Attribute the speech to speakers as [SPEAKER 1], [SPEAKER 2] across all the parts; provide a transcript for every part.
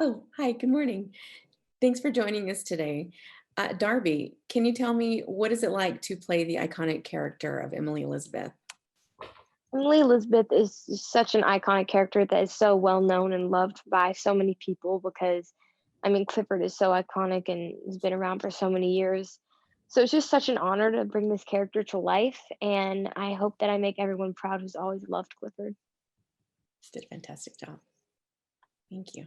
[SPEAKER 1] Oh, hi, good morning. Thanks for joining us today. Darby, can you tell me what is it like to play the iconic character of Emily Elizabeth?
[SPEAKER 2] Emily Elizabeth is such an iconic character that is so well known and loved by so many people because, I mean, Clifford is so iconic and has been around for so many years. So it's just such an honor to bring this character to life, and I hope that I make everyone proud who's always loved Clifford.
[SPEAKER 1] Just did a fantastic job. Thank you.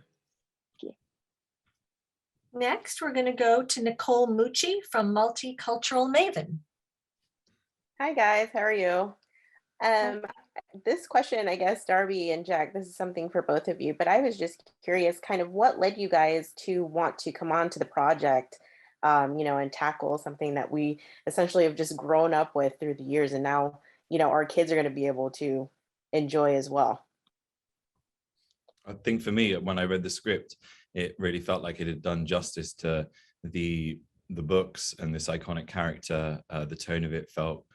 [SPEAKER 3] Next, we're going to go to Nicole Moochie from Multicultural Maven.
[SPEAKER 4] Hi guys, how are you? Um, this question, I guess, Darby and Jack, this is something for both of you, but I was just curious, kind of what led you guys to want to come on to the project, and tackle something that we essentially have just grown up with through the years, and now, our kids are going to be able to enjoy as well.
[SPEAKER 5] I think for me, when I read the script, it really felt like it had done justice to the books and this iconic character. The tone of it felt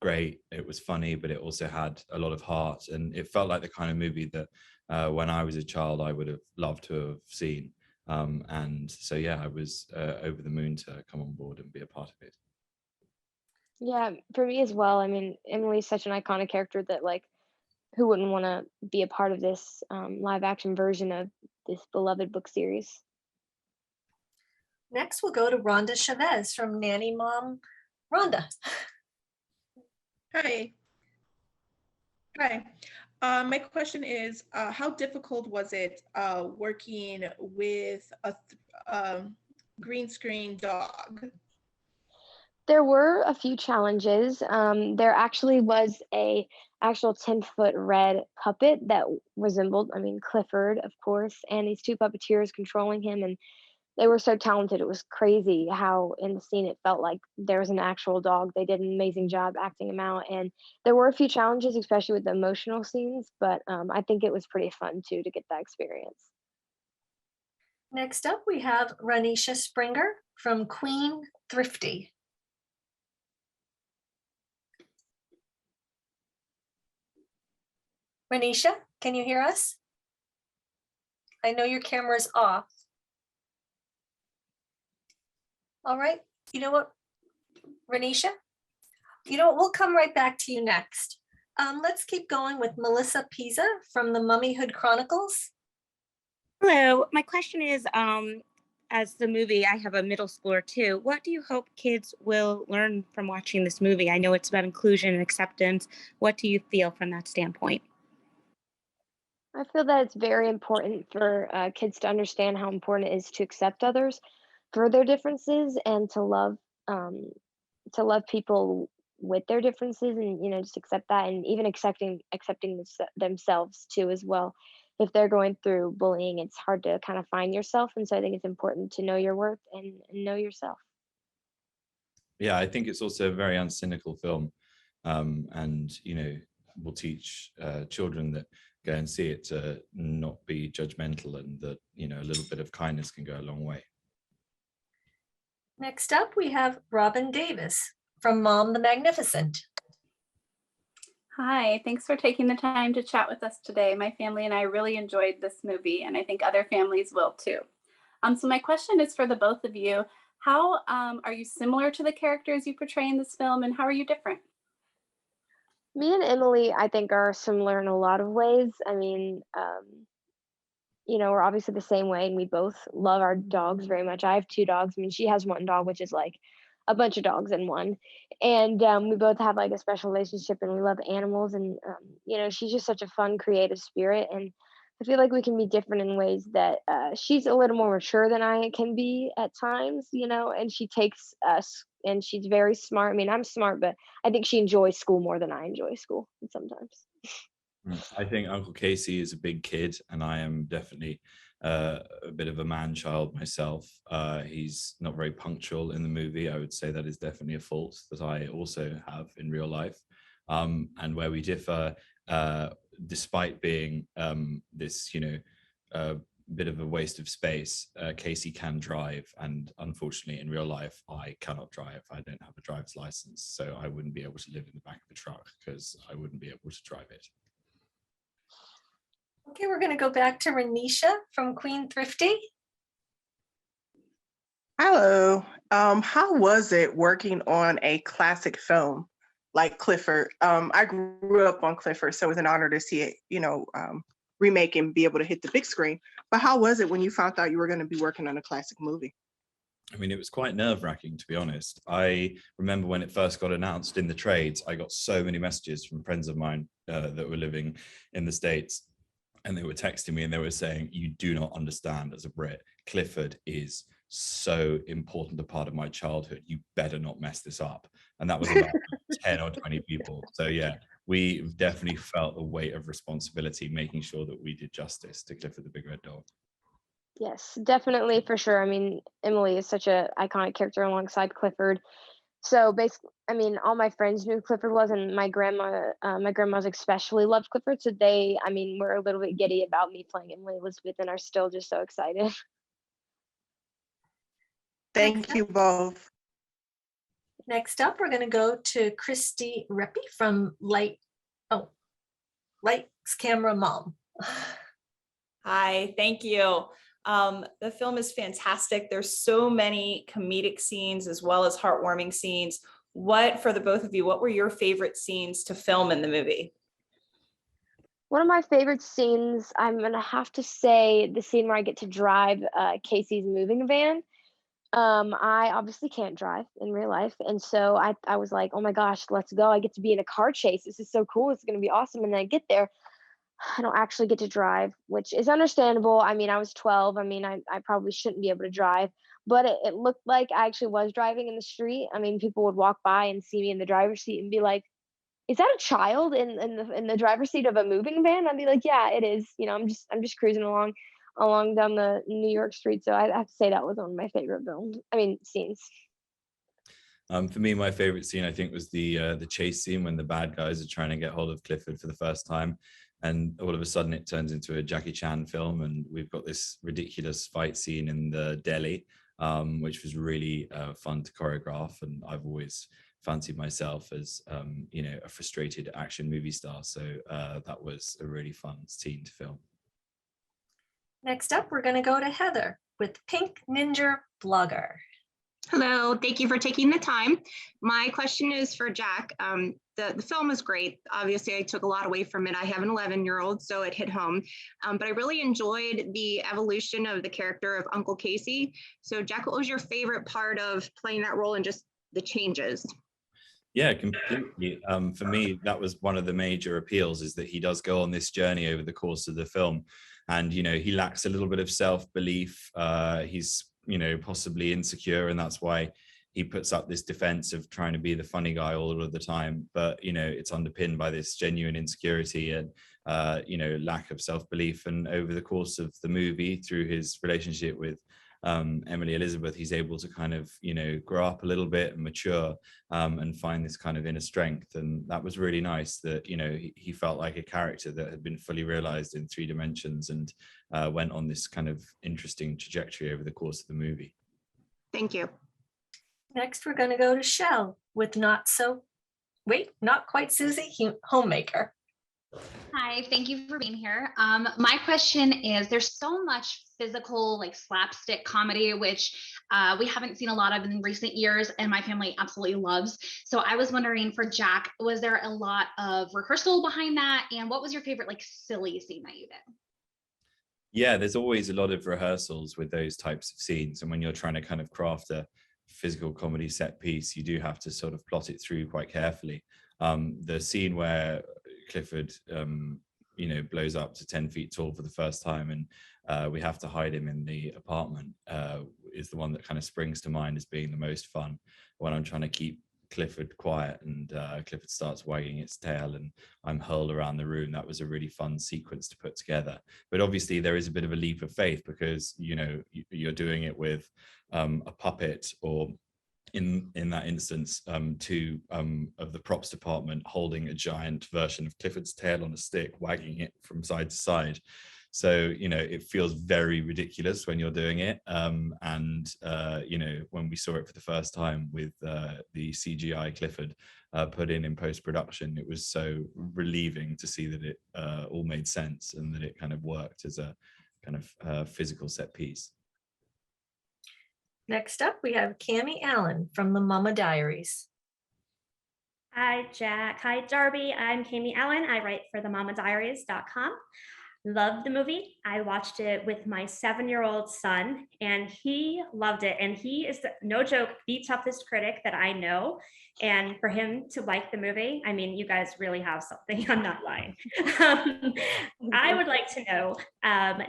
[SPEAKER 5] great. It was funny, but it also had a lot of heart, and it felt like the kind of movie that when I was a child I would have loved to have seen. And so yeah, I was over the moon to come on board and be a part of it.
[SPEAKER 2] Yeah, for me as well. I mean, Emily's such an iconic character that, like, who wouldn't want to be a part of this live action version of this beloved book series?
[SPEAKER 3] Next, we'll go to Rhonda Chavez from Nanny Mom. Rhonda.
[SPEAKER 6] Hi. Hi. My question is, how difficult was it working with a green screen dog?
[SPEAKER 2] There were a few challenges. There actually was a actual 10-foot red puppet that resembled, I mean, Clifford, of course, and these two puppeteers controlling him, and they were so talented. It was crazy how in the scene it felt like there was an actual dog. They did an amazing job acting him out, and there were a few challenges, especially with the emotional scenes, but I think it was pretty fun too to get that experience.
[SPEAKER 3] Next up, we have Ranisha Springer from Queen Thrifty. Ranisha, can you hear us? I know your camera's off. All right, you know what, Ranisha? You know what, we'll come right back to you next. Let's keep going with Melissa Pisa from the Mummyhood Chronicles.
[SPEAKER 7] Hello, my question is, as the movie, I have a middle schooler too. What do you hope kids will learn from watching this movie? I know it's about inclusion and acceptance. What do you feel from that standpoint?
[SPEAKER 2] I feel that it's very important for kids to understand how important it is to accept others for their differences and um, to love people with their differences, and just accept that, and even accepting themselves too as well. If they're going through bullying, it's hard to kind of find yourself, and so I think it's important to know your worth and know yourself.
[SPEAKER 5] Yeah, I think it's also a very uncynical film, and will teach children that go and see it to not be judgmental, and that a little bit of kindness can go a long way.
[SPEAKER 3] Next up, we have Robin Davis from Mom the Magnificent.
[SPEAKER 8] Hi, thanks for taking the time to chat with us today. My family and I really enjoyed this movie, and I think other families will too. So my question is for the both of you. How are you similar to the characters you portray in this film, and how are you different?
[SPEAKER 2] Me and Emily, I think, are similar in a lot of ways. I mean, we're obviously the same way, and we both love our dogs very much. I have two dogs. I mean, she has one dog, which is like a bunch of dogs in one. And we both have like a special relationship, and we love animals. And, she's just such a fun, creative spirit. And I feel like we can be different in ways that she's a little more mature than I can be at times, and she takes us, and she's very smart. I mean, I'm smart, but I think she enjoys school more than I enjoy school sometimes.
[SPEAKER 5] I think Uncle Casey is a big kid, and I am definitely a bit of a man child myself. He's not very punctual in the movie. I would say that is definitely a fault that I also have in real life. And where we differ, despite being this, bit of a waste of space, Casey can drive, and unfortunately in real life I cannot drive. I don't have a driver's license, so I wouldn't be able to live in the back of the truck because I wouldn't be able to drive it.
[SPEAKER 3] Okay, we're going to go back to Renisha from Queen Thrifty.
[SPEAKER 9] Hello. How was it working on a classic film like Clifford? I grew up on Clifford, so it was an honor to see it, remake and be able to hit the big screen. But how was it when you found out you were going to be working on a classic movie?
[SPEAKER 5] I mean, it was quite nerve-wracking, to be honest. I remember when it first got announced in the trades, I got so many messages from friends of mine that were living in the States, and they were texting me and they were saying, you do not understand as a Brit, Clifford is so important a part of my childhood. You better not mess this up. And that was about 10 or 20 people. So yeah, we definitely felt the weight of responsibility, making sure that we did justice to Clifford the Big Red Dog.
[SPEAKER 2] Yes, definitely for sure. I mean, Emily is such a iconic character alongside Clifford. So basically, I mean, all my friends knew who Clifford was, and my grandmas especially loved Clifford. So they, I mean, were a little bit giddy about me playing Emily Elizabeth, and are still just so excited.
[SPEAKER 9] Thank you both.
[SPEAKER 3] Next up, we're going to go to Christy Reppy from Lights Camera Mom.
[SPEAKER 10] Hi, thank you. The film is fantastic. There's so many comedic scenes as well as heartwarming scenes. For the both of you, what were your favorite scenes to film in the movie?
[SPEAKER 2] One of my favorite scenes, I'm gonna have to say the scene where I get to drive Casey's moving van. I obviously can't drive in real life, and so I was like, oh my gosh, let's go. I get to be in a car chase. This is so cool. It's gonna be awesome. And then I get there, I don't actually get to drive, which is understandable. I mean, I was 12. I mean, I probably shouldn't be able to drive, but it looked like I actually was driving in the street. I mean, people would walk by and see me in the driver's seat and be like, is that a child in the driver's seat of a moving van? I'd be like, yeah, it is. I'm just cruising along down the New York street. So I have to say that was one of my favorite scenes.
[SPEAKER 5] For me, my favorite scene, I think, was the chase scene when the bad guys are trying to get hold of Clifford for the first time. And all of a sudden it turns into a Jackie Chan film. And we've got this ridiculous fight scene in the deli, which was really fun to choreograph. And I've always fancied myself as, a frustrated action movie star. So that was a really fun scene to film.
[SPEAKER 3] Next up, we're going to go to Heather with Pink Ninja Blogger.
[SPEAKER 11] Hello, thank you for taking the time. My question is for Jack. The film is great. Obviously, I took a lot away from it. I have an 11-year-old, so it hit home. But I really enjoyed the evolution of the character of Uncle Casey. So Jack, what was your favorite part of playing that role and just the changes?
[SPEAKER 5] Yeah, completely. For me, that was one of the major appeals, is that he does go on this journey over the course of the film. And, he lacks a little bit of self-belief. He's, possibly insecure, and that's why he puts up this defense of trying to be the funny guy all of the time. But, it's underpinned by this genuine insecurity and, lack of self-belief. And over the course of the movie, through his relationship with Emily Elizabeth, he's able to kind of, grow up a little bit and mature and find this kind of inner strength. And that was really nice that, he felt like a character that had been fully realized in 3 dimensions and went on this kind of interesting trajectory over the course of the movie.
[SPEAKER 11] Thank you.
[SPEAKER 3] Next, we're going to go to Shell with Not Quite Susie, Homemaker.
[SPEAKER 12] Hi, thank you for being here. My question is, there's so much physical, like slapstick comedy, which we haven't seen a lot of in recent years, and my family absolutely loves. So I was wondering, for Jack, was there a lot of rehearsal behind that? And what was your favorite, like, silly scene that you did?
[SPEAKER 5] Yeah, there's always a lot of rehearsals with those types of scenes. And when you're trying to kind of craft a physical comedy set piece, you do have to sort of plot it through quite carefully. The scene where Clifford, blows up to 10 feet tall for the first time, and we have to hide him in the apartment, is the one that kind of springs to mind as being the most fun, when I'm trying to keep Clifford quiet and Clifford starts wagging its tail and I'm hurled around the room. That was a really fun sequence to put together. But obviously there is a bit of a leap of faith, because, you're doing it with a puppet, or in that instance, 2 of the props department holding a giant version of Clifford's tail on a stick, wagging it from side to side. So, it feels very ridiculous when you're doing it. And, when we saw it for the first time with the CGI Clifford put in post-production, it was so relieving to see that it all made sense and that it kind of worked as a kind of physical set piece.
[SPEAKER 3] Next up, we have Cammie Allen from the Mama Diaries.
[SPEAKER 13] Hi, Jack. Hi, Darby. I'm Cammie Allen. I write for themamadiaries.com. Loved the movie. I watched it with my 7-year-old son, and he loved it. And he is, no joke, the toughest critic that I know. And for him to like the movie, I mean, you guys really have something. I'm not lying. I would like to know,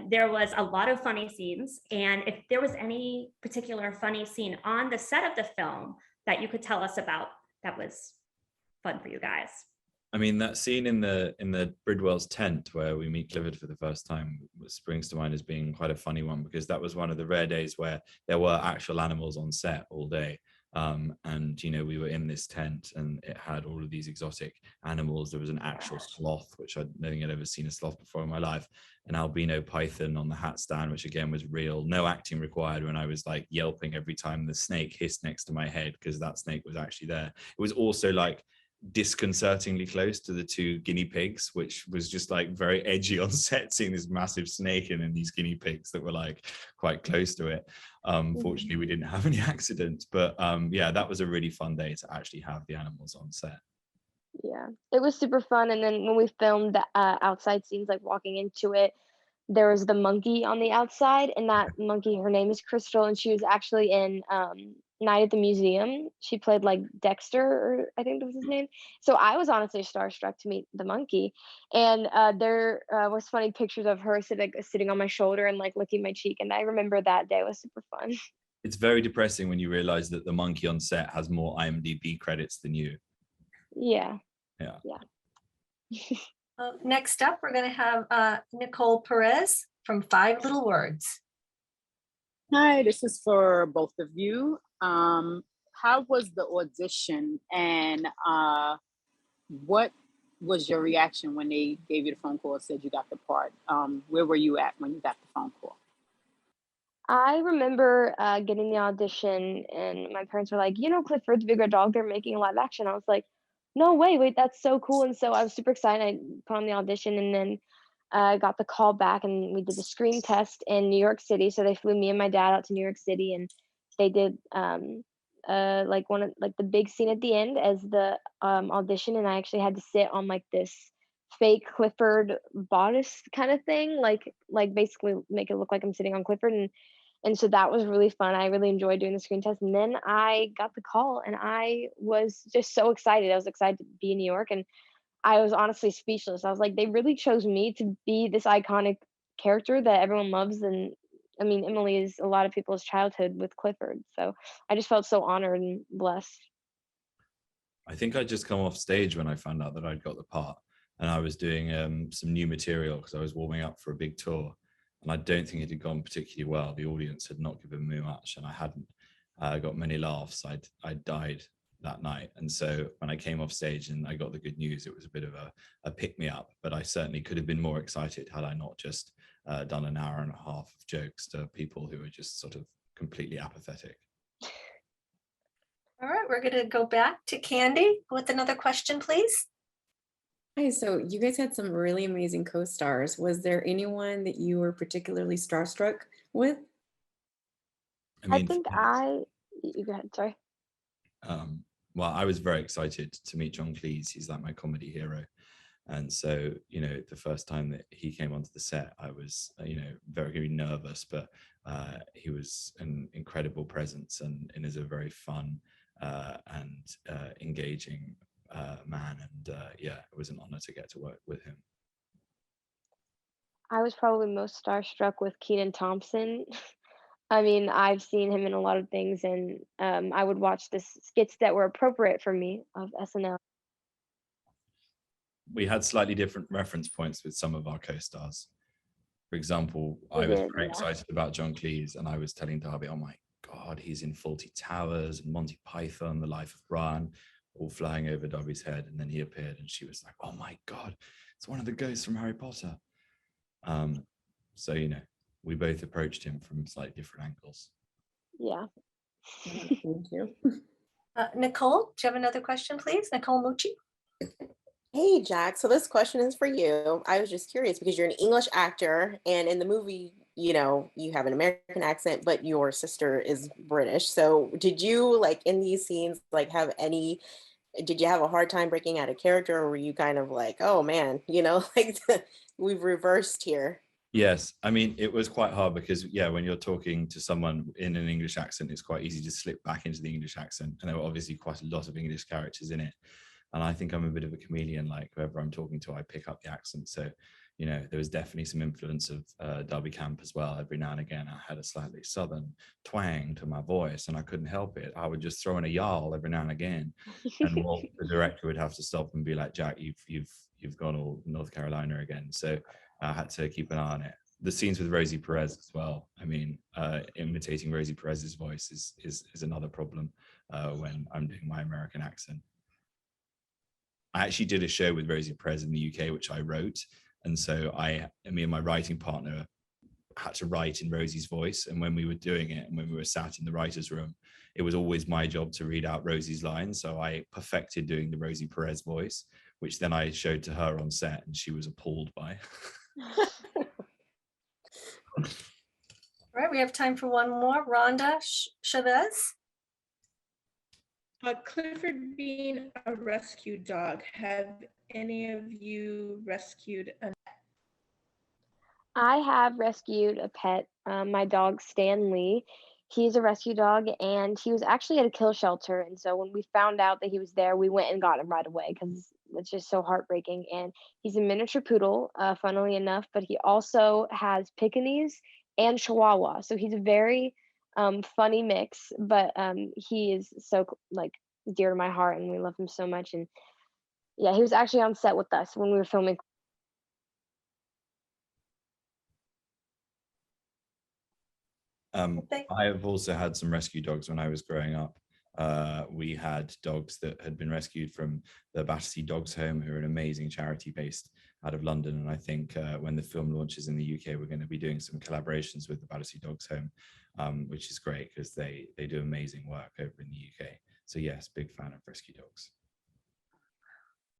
[SPEAKER 13] there was a lot of funny scenes, and if there was any particular funny scene on the set of the film that you could tell us about that was fun for you guys.
[SPEAKER 5] I mean, that scene in the Bridwell's tent where we meet Clifford for the first time springs to mind as being quite a funny one, because that was one of the rare days where there were actual animals on set all day. And we were in this tent and it had all of these exotic animals. There was an actual sloth, which I don't think I'd ever seen a sloth before in my life, an albino python on the hat stand, which again was real, no acting required, when I was like yelping every time the snake hissed next to my head, because that snake was actually there. It was also like disconcertingly close to the 2 guinea pigs, which was just like very edgy on set, seeing this massive snake and then these guinea pigs that were like quite close to it. Fortunately, we didn't have any accidents, but yeah, that was a really fun day to actually have the animals on set.
[SPEAKER 2] Yeah, it was super fun. And then when we filmed the outside scenes, like walking into it, there was the monkey on the outside, and that monkey, her name is Crystal, and she was actually in Night at the Museum. She played like Dexter, or I think that was his name. So I was honestly starstruck to meet the monkey. And there was funny pictures of her sitting on my shoulder and like licking my cheek. And I remember that day was super fun.
[SPEAKER 5] It's very depressing when you realize that the monkey on set has more IMDb credits than you.
[SPEAKER 2] Yeah.
[SPEAKER 3] Next up, we're going to have Nicole Perez from 5 Little Words.
[SPEAKER 14] Hi, this is for both of you. How was the audition, and what was your reaction when they gave you the phone call and said you got the part? Where were you at when you got the phone call?
[SPEAKER 2] I remember getting the audition, and my parents were like, Clifford's Big Red Dog, they're making a live action. I was like, no way, wait, that's so cool. And so I was super excited. I put on the audition, and then I got the call back, and we did the screen test in New York City. So they flew me and my dad out to New York City, and they did like the big scene at the end as the audition, and I actually had to sit on like this fake Clifford bodice kind of thing, like basically make it look like I'm sitting on Clifford, and so that was really fun. I really enjoyed doing the screen test, and then I got the call, and I was just so excited. I was excited to be in New York, and I was honestly speechless. I was like, they really chose me to be this iconic character that everyone loves. And I mean, Emily is a lot of people's childhood with Clifford. So I just felt so honored and blessed.
[SPEAKER 5] I think I'd just come off stage when I found out that I'd got the part, and I was doing some new material because I was warming up for a big tour, and I don't think it had gone particularly well. The audience had not given me much, and I hadn't got many laughs. I died that night, and so when I came off stage and I got the good news, it was a bit of a pick me up, but I certainly could have been more excited had I not just done an hour and a half of jokes to people who were just sort of completely apathetic.
[SPEAKER 3] All right, we're going to go back to Candy with another question, please.
[SPEAKER 1] Hi, so you guys had some really amazing co-stars. Was there anyone that you were particularly starstruck with?
[SPEAKER 2] I think you go ahead, sorry.
[SPEAKER 5] Well, I was very excited to meet John Cleese. He's like my comedy hero. And so, the first time that he came onto the set, I was, very, very nervous, but he was an incredible presence and is a very fun and engaging man. And yeah, it was an honor to get to work with him.
[SPEAKER 2] I was probably most starstruck with Kenan Thompson. I mean, I've seen him in a lot of things, and I would watch the skits that were appropriate for me of SNL.
[SPEAKER 5] We had slightly different reference points with some of our co-stars. For example, I was very excited about John Cleese, and I was telling Darby, oh my God, he's in Fawlty Towers and Monty Python, The Life of Brian, all flying over Darby's head. And then he appeared and she was like, oh my God, it's one of the ghosts from Harry Potter. So, we both approached him from slightly different angles.
[SPEAKER 2] Yeah.
[SPEAKER 1] Thank you.
[SPEAKER 3] Nicole, do you have another question, please? Nicole Moochie.
[SPEAKER 4] Hey, Jack. So this question is for you. I was just curious because you're an English actor, and in the movie, you have an American accent, but your sister is British. So did you, like, in these scenes, like, did you have a hard time breaking out of character, or were you kind of like, oh man, like we've reversed here?
[SPEAKER 5] Yes, I mean, it was quite hard because, when you're talking to someone in an English accent, it's quite easy to slip back into the English accent. And there were obviously quite a lot of English characters in it. And I think I'm a bit of a chameleon, like whoever I'm talking to, I pick up the accent. So, there was definitely some influence of Darby Camp as well. Every now and again, I had a slightly southern twang to my voice and I couldn't help it. I would just throw in a y'all every now and again. And the director would have to stop and be like, Jack, you've gone all North Carolina again. So I had to keep an eye on it. The scenes with Rosie Perez as well. I mean, imitating Rosie Perez's voice is another problem when I'm doing my American accent. I actually did a show with Rosie Perez in the UK, which I wrote. And so me and my writing partner had to write in Rosie's voice. And when we were doing it, and when we were sat in the writer's room, it was always my job to read out Rosie's lines. So I perfected doing the Rosie Perez voice, which then I showed to her on set and she was appalled by.
[SPEAKER 3] All right, we have time for one more. Rhonda Chavez.
[SPEAKER 6] Clifford being a rescue dog, have any of you rescued a
[SPEAKER 2] I have rescued a pet, my dog Stanley. He's a rescue dog, and he was actually at a kill shelter. And so when we found out that he was there, we went and got him right away because it's just so heartbreaking. And he's a miniature poodle, funnily enough, but he also has Pekingese and Chihuahua. So he's a very funny mix, but he is so like dear to my heart, and we love him so much. And yeah, he was actually on set with us when we were filming.
[SPEAKER 5] I have also had some rescue dogs when I was growing up. We had dogs that had been rescued from the Battersea Dogs Home, who are an amazing charity based out of London. And I think when the film launches in the UK, we're going to be doing some collaborations with the Battersea Dogs Home, which is great because they do amazing work over in the UK. So yes, big fan of rescue dogs.